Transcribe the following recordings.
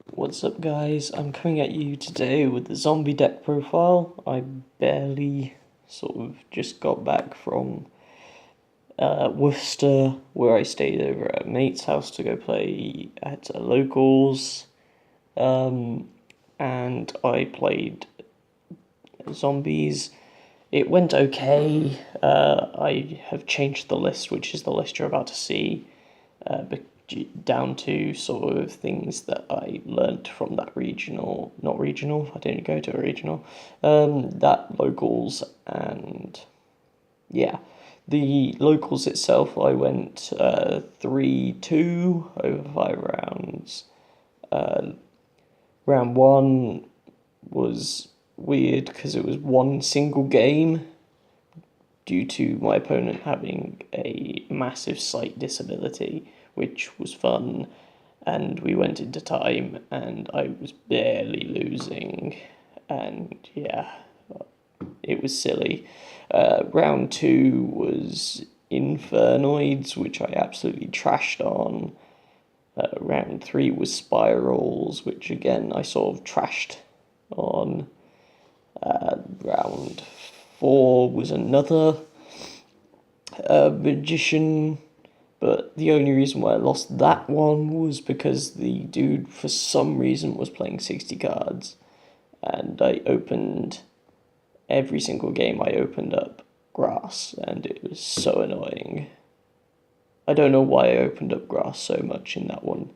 What's up, guys? I'm coming at you today with the zombie deck profile. I barely sort of just got back from Worcester, where I stayed over at a mate's house to go play at locals, and I played zombies. It went okay. I have changed the list, which is the list you're about to see, down to sort of things that I learnt from that regional, not regional, I didn't go to a regional, that locals, and yeah. The locals itself, I went 3-2 over 5 rounds. Round one was weird because it was one single game due to my opponent having a massive sight disability, which was fun. And we went into time, and I was barely losing, and yeah, it was silly. Round two was Infernoids, which I absolutely trashed on. Round three was Spirals, which again I sort of trashed on. Round four was another Magician, but the only reason why I lost that one was because the dude, for some reason, was playing 60 cards, and I opened every single game I opened up grass, and it was so annoying. I don't know why I opened up grass so much in that one.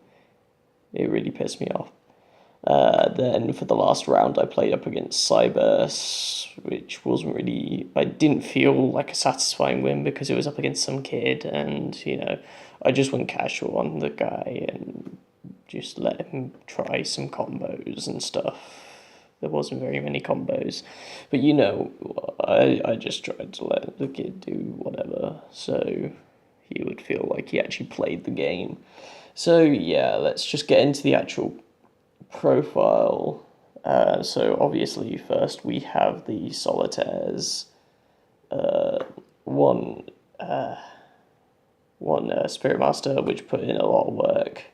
It really pissed me off. Then for the last round, I played up against Cybers, which wasn't really. I didn't feel like a satisfying win because it was up against some kid, and I just went casual on the guy and just let him try some combos and stuff. There wasn't very many combos, but I just tried to let the kid do whatever, so he would feel like he actually played the game. So yeah, let's just get into the actual profile. So obviously first we have the solitaires, one Spirit Master, which put in a lot of work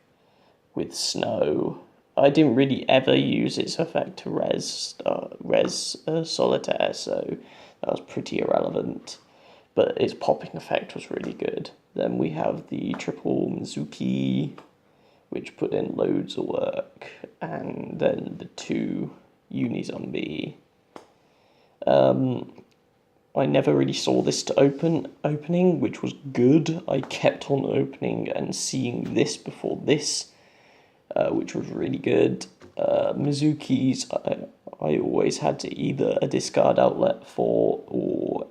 with Snow. I didn't really ever use its effect to res Solitaire, so that was pretty irrelevant. But its popping effect was really good. Then we have the triple Mizuki, which put in loads of work, and then the two Uni-Zombie. I never really saw this to opening, which was good. I kept on opening and seeing this before this, which was really good. Mizuki's, I always had to either a discard outlet for or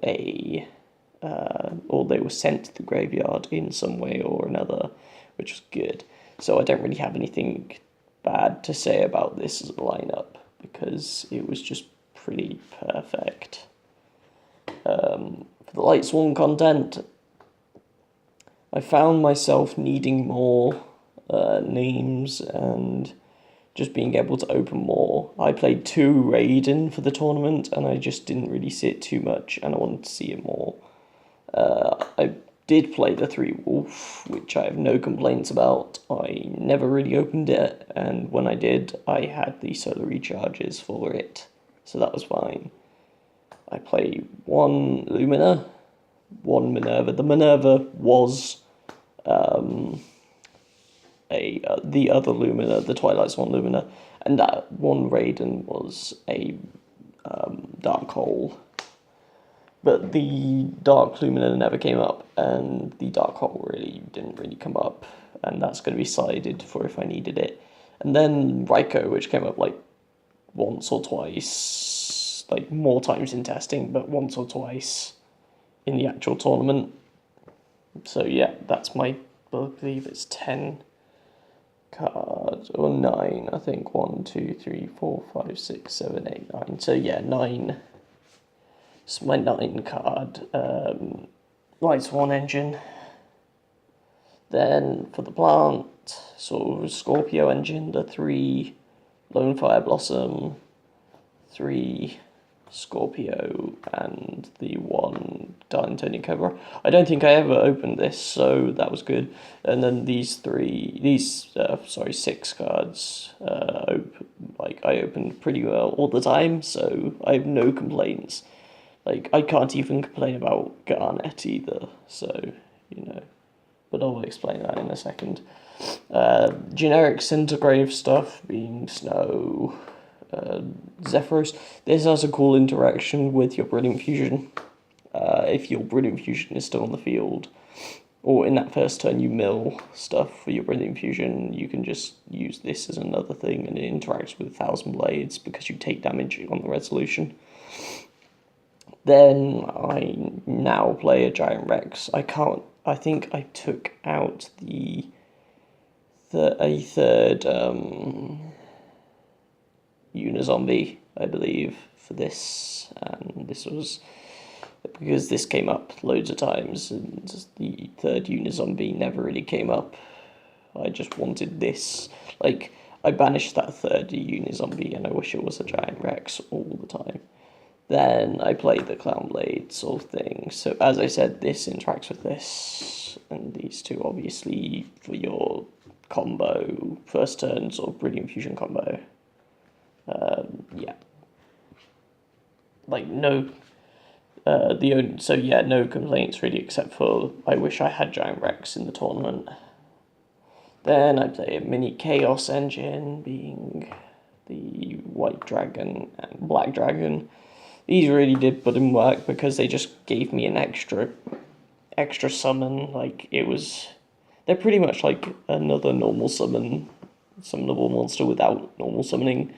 or they were sent to the graveyard in some way or another, which was good. So I don't really have anything bad to say about this as a lineup because it was just pretty perfect. For the Lightsworn content, I found myself needing more names and just being able to open more. I played 2 Raiden for the tournament and I just didn't really see it too much and I wanted to see it more. I did play the 3 Wolf, which I have no complaints about. I never really opened it, and when I did, I had the solar recharges for it, so that was fine. I played 1 Lumina, 1 Minerva. The Minerva was the other Lumina, the Twilightsworn Lumina, and that 1 Raiden was a Dark Hole. But the Dark Lumina never came up, and the Dark Hole didn't really come up, and that's going to be sided for if I needed it. And then Raiko, which came up like once or twice, like more times in testing, but once or twice in the actual tournament. So yeah, that's I believe it's 10 cards, or 9, I think. 1, 2, 3, 4, 5, 6, 7, 8, 9. So yeah, 9. It's my 9 card Lightsworn engine. Then for the plant, sort of Scorpio engine, the 3 Lone Fire Blossom, 3 Scorpio, and the one D'Antoni Cobra. I don't think I ever opened this, so that was good. And then these 6 cards, I opened pretty well all the time, so I have no complaints. Like, I can't even complain about Garnet either, so, you know. But I'll explain that in a second. Generic Centigrave stuff being Snow, Zephyros. This has a cool interaction with your Brilliant Fusion. If your Brilliant Fusion is still on the field, or in that first turn you mill stuff for your Brilliant Fusion, you can just use this as another thing, and it interacts with 1,000 Blades because you take damage on the resolution. Then I now play a Giant Rex. I think I took out a third Unizombie, I believe, for this, and this was because this came up loads of times, and the third Unizombie never really came up. I just wanted this. Like, I banished that third Unizombie, and I wish it was a Giant Rex all the time. Then I played the Clown Blade sort of thing. So as I said, this interacts with this, and these two obviously for your combo, first turn sort of Brilliant Fusion combo. Yeah. Like, no, no complaints really, except for I wish I had Giant Rex in the tournament. Then I play a mini Chaos Engine, being the White Dragon and Black Dragon. These really did put in work because they just gave me an extra summon. Like, they're pretty much like another normal summonable monster without normal summoning.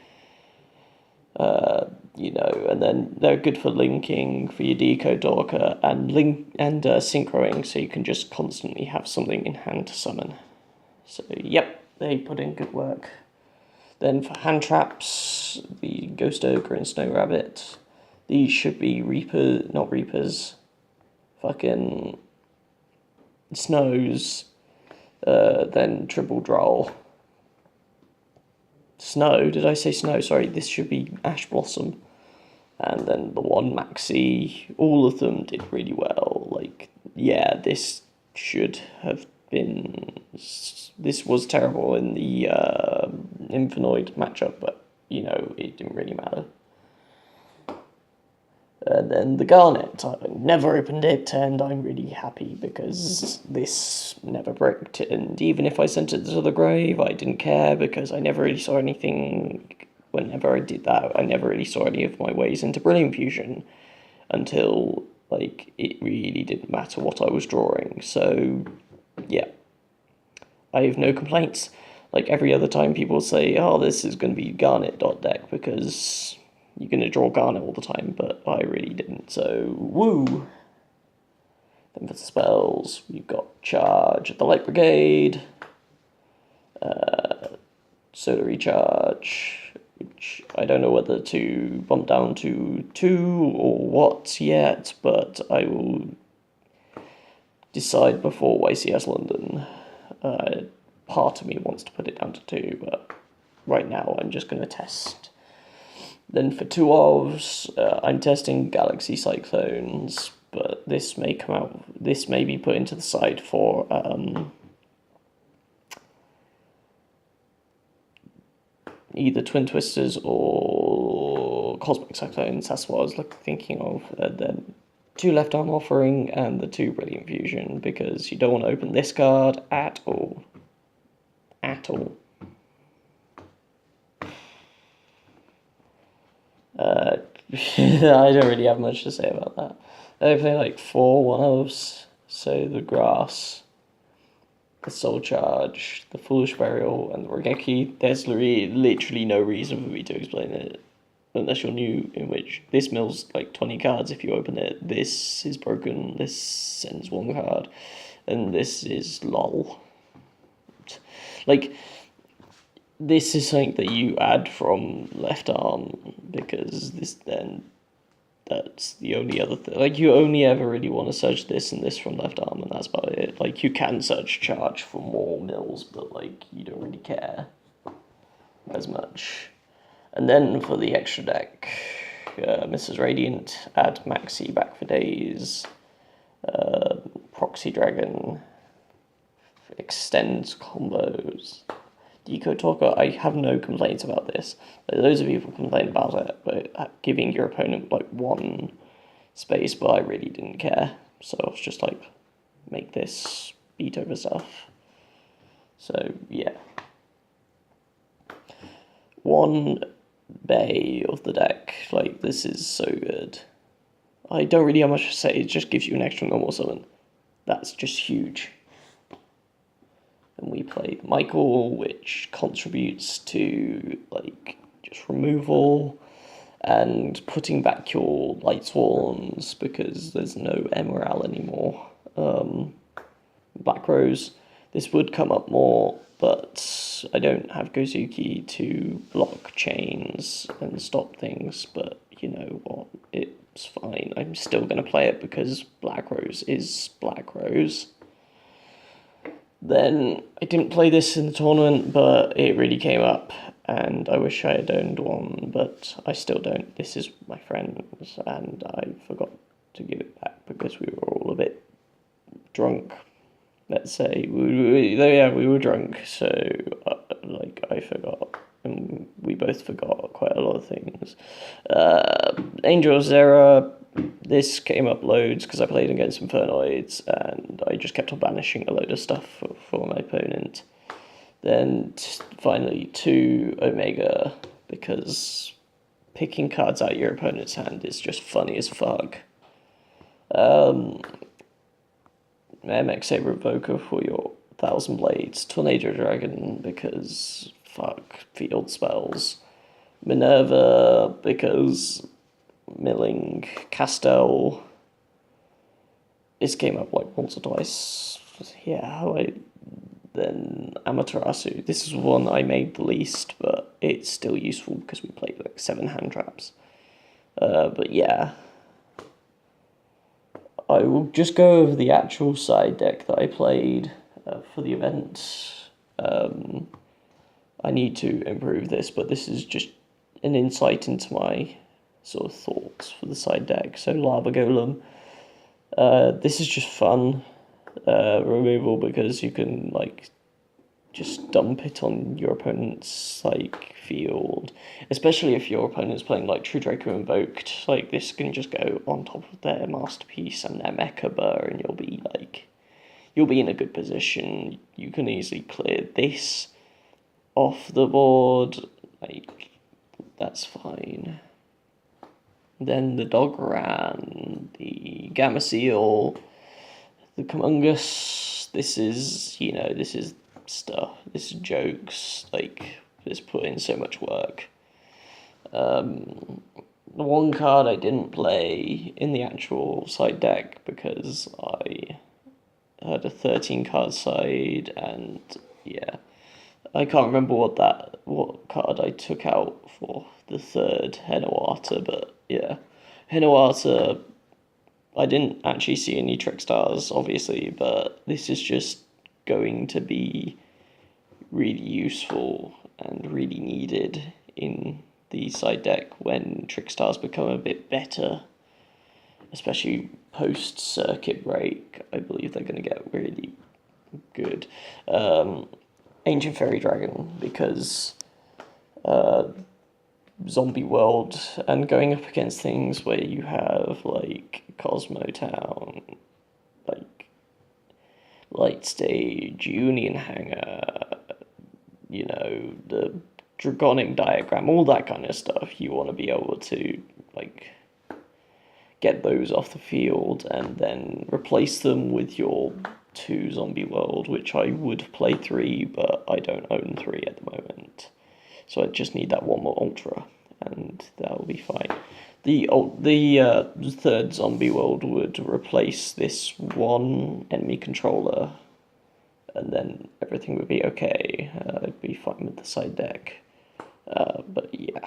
And then they're good for linking for your Decode Dorker and synchroing, so you can just constantly have something in hand to summon. So yep, they put in good work. Then for hand traps, the Ghost Ogre and Snow Rabbit. These should be fucking Snows, then Triple Droll. Snow, did I say Snow? Sorry, this should be Ash Blossom. And then the one Maxi, all of them did really well. Like, yeah, this was terrible in the Infinite matchup, but, you know, it didn't really matter. And then the Garnet, I never opened it, and I'm really happy because this never bricked, and even if I sent it to the grave, I didn't care because I never really saw anything. Whenever I did that, I never really saw any of my ways into Brilliant Fusion until, like, it really didn't matter what I was drawing. So, yeah, I have no complaints. Like, every other time people say, oh, this is going to be Garnet.deck because you're going to draw Garnet all the time, but I really didn't, so woo! Then for the spells, we've got Charge, the Light Brigade, Solar Recharge, which I don't know whether to bump down to 2 or what yet, but I will decide before YCS London. Part of me wants to put it down to 2, but right now I'm just going to test. Then for 2 ofs, I'm testing Galaxy Cyclones, but this may be put into the side for either Twin Twisters or Cosmic Cyclones. That's what I was thinking of. Then 2 Left Arm Offering and the 2 Brilliant Fusion, because you don't want to open this card at all. At all. I don't really have much to say about that. I play like 4 1-ofs, so the Grass, the Soul Charge, the Foolish Burial, and the Regeki. There's literally no reason for me to explain it, unless you're new, in which this mills like 20 cards if you open it, this is broken, this sends 1 card, and this is lol. Like, this is something that you add from Left Arm, because that's the only other thing. Like, you only ever really want to search this and this from Left Arm, and that's about it. Like, you can search Charge for more mills, but, like, you don't really care as much. And then for the extra deck, Mrs. Radiant, add Maxi back for days, Proxy Dragon, extends combos. Deco Talker, I have no complaints about this. Loads of people complain about it, but giving your opponent like one space, but I really didn't care. So I was just like, make this beat over stuff. So yeah. One bay of the deck, like this is so good. I don't really have much to say, it just gives you an extra normal summon. That's just huge. And we played Michael, which contributes to like just removal and putting back your Lightsworns because there's no Emerald anymore. Black Rose, this would come up more, but I don't have Gozuki to block chains and stop things, but you know what, it's fine. I'm still going to play it because Black Rose is Black Rose. Then I didn't play this in the tournament, but it really came up, and I wish I had owned one, but I still don't. This is my friend's, and I forgot to give it back because we were all a bit drunk. Let's say we were drunk, so like I forgot, and we both forgot quite a lot of things. Angel Zera. This came up loads because I played against Infernoids and I just kept on banishing a load of stuff for my opponent. Then finally 2 Omega because picking cards out of your opponent's hand is just funny as fuck. MX Saber Evoker for your 1000 Blades. Tornado Dragon because fuck field spells. Minerva because milling. Castell. This came up like once or twice. Yeah, then Amaterasu. This is one I made the least, but it's still useful because we played like 7 hand traps. But yeah. I will just go over the actual side deck that I played for the event. I need to improve this, but this is just an insight into my sort of thoughts for the side deck. So Lava Golem. This is just fun removal because you can like just dump it on your opponent's like field, especially if your opponent's playing like True Draco Invoked. Like this can just go on top of their Masterpiece and their Mecha Burr, and you'll be in a good position. You can easily clear this off the board. Like that's fine. Then the Dogoran, the Gamma Seal, the Kumungus. This is, you know, this is stuff. This is jokes. Like, this put in so much work. The one card I didn't play in the actual side deck because I had a 13 card side, and yeah, I can't remember what card I took out for the third Henowata, but yeah, Henowata, I didn't actually see any Trick Stars, obviously, but this is just going to be really useful and really needed in the side deck when Trick Stars become a bit better, especially post-circuit break. I believe they're going to get really good. Ancient Fairy Dragon, because zombie world and going up against things where you have like Cosmo Town, like Light Stage, Union Hangar, you know, the Dragonic Diagram, all that kind of stuff. You want to be able to like get those off the field and then replace them with your 2 zombie world, which I would play 3, but I don't own 3 at the moment. So I just need that one more Ultra, and that will be fine. The third zombie world would replace this one enemy controller, and then everything would be okay. I'd be fine with the side deck. But yeah,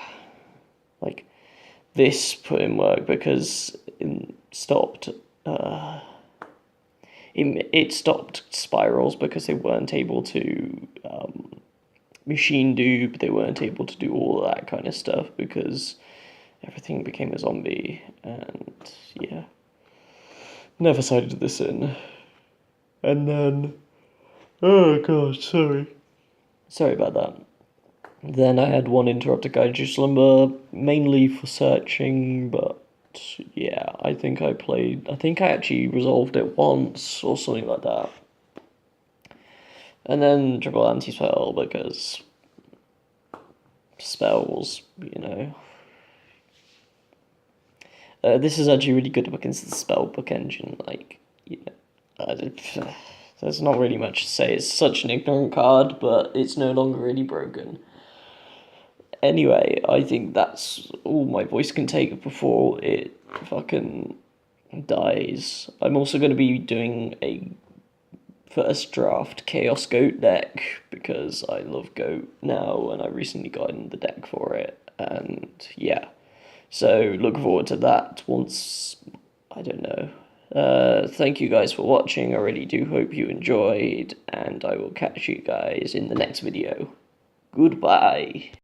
like this put in work because it stopped. It stopped spirals because they weren't able to machine dupe. They weren't able to do all of that kind of stuff because everything became a zombie, and yeah, never sided this in. And then, oh god, sorry about that. Then I had one interrupted kaiju slumber, mainly for searching, but yeah, I think I actually resolved it once, or something like that. And then triple anti-spell, because spells, this is actually really good against the spellbook engine, like, there's not really much to say. It's such an ignorant card, but it's no longer really broken. Anyway, I think that's all my voice can take before it fucking dies. I'm also going to be doing a first draft Chaos Goat deck, because I love Goat now, and I recently got in the deck for it, and yeah. So look forward to that once, I don't know. Thank you guys for watching. I really do hope you enjoyed, and I will catch you guys in the next video. Goodbye.